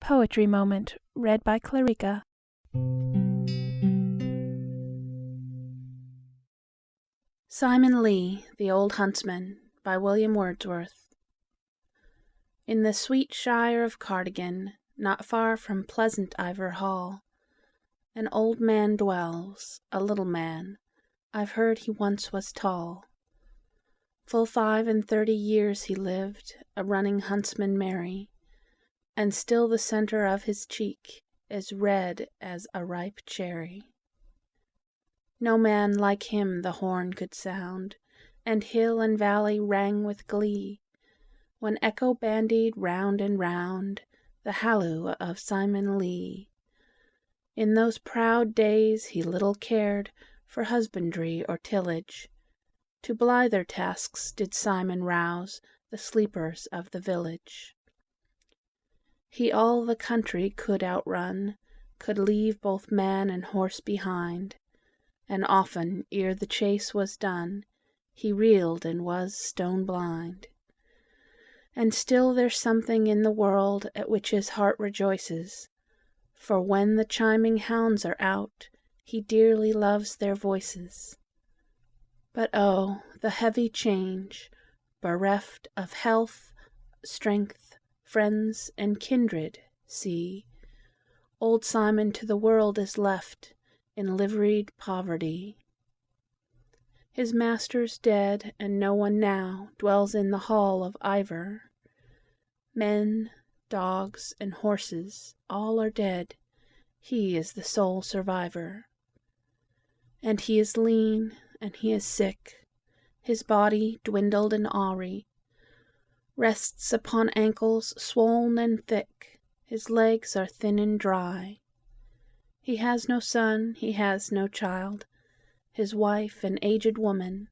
Poetry Moment, read by Clarica. Simon Lee, The Old Huntsman, by William Wordsworth. In the sweet shire of Cardigan, not far from pleasant Ivor Hall, an old man dwells, a little man. I've heard he once was tall. Full 35 years he lived, a running huntsman merry, and still the centre of his cheek is red as a ripe cherry. No man like him the horn could sound, and hill and valley rang with glee, when echo bandied round and round the halloo of Simon Lee. In those proud days he little cared for husbandry or tillage. To blither tasks did Simon rouse the sleepers of the village. He all the country could outrun, could leave both man and horse behind, and often, ere the chase was done, he reeled and was stone blind. And still there's something in the world at which his heart rejoices, for when the chiming hounds are out, he dearly loves their voices. But oh, the heavy change, bereft of health, strength, friends, and kindred, see, old Simon to the world is left in liveried poverty. His master's dead, and no one now dwells in the hall of Ivor. Men, dogs, and horses, all are dead, he is the sole survivor. And he is lean, and he is sick, his body dwindled and awry, rests upon ankles swoln and thick, his legs are thin and dry. He has no son, he has no child, his wife, an aged woman,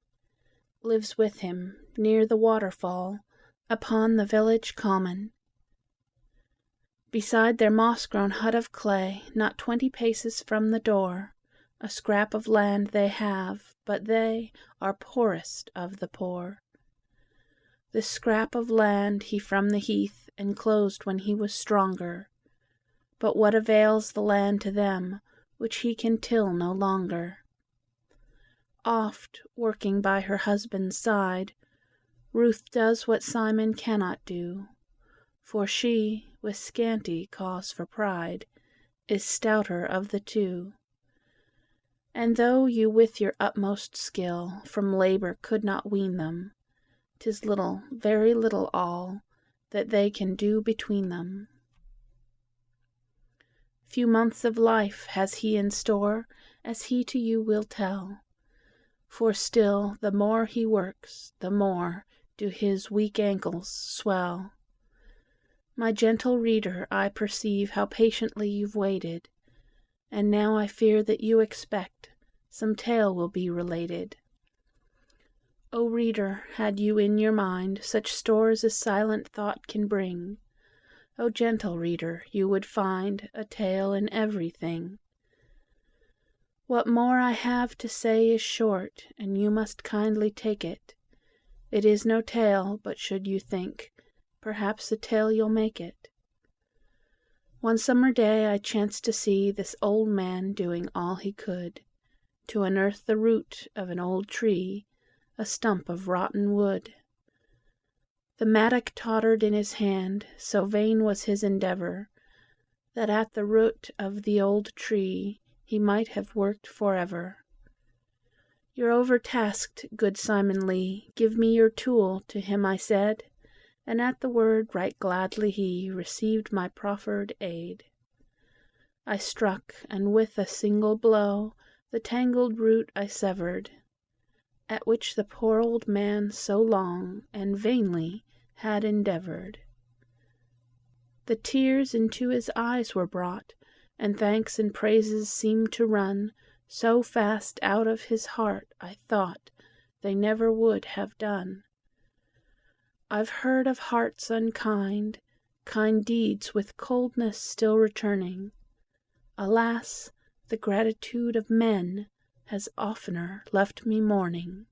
lives with him near the waterfall upon the village common. Beside their moss-grown hut of clay, not 20 paces from the door, a scrap of land they have, but they are poorest of the poor. This scrap of land he from the heath enclosed when he was stronger, but what avails the land to them which he can till no longer? Oft, working by her husband's side, Ruth does what Simon cannot do, for she, with scanty cause for pride, is stouter of the two. And though you with your utmost skill from labor could not wean them, 'tis little, very little all, that they can do between them. Few months of life has he in store, as he to you will tell, for still the more he works, the more do his weak ankles swell. My gentle reader, I perceive how patiently you've waited, and now I fear that you expect some tale will be related. O reader, had you in your mind such stores as silent thought can bring, O gentle reader, you would find a tale in everything. What more I have to say is short, and you must kindly take it. It is no tale, but should you think, perhaps a tale you'll make it. One summer day I chanced to see this old man doing all he could to unearth the root of an old tree, a stump of rotten wood. The mattock tottered in his hand, so vain was his endeavor, that at the root of the old tree he might have worked forever. You're overtasked, good Simon Lee, give me your tool, to him I said, and at the word right gladly he received my proffered aid. I struck, and with a single blow the tangled root I severed, at which the poor old man so long and vainly had endeavored. The tears into his eyes were brought, and thanks and praises seemed to run so fast out of his heart I thought they never would have done. I've heard of hearts unkind, kind deeds with coldness still returning. Alas, the gratitude of men has oftener left me mourning.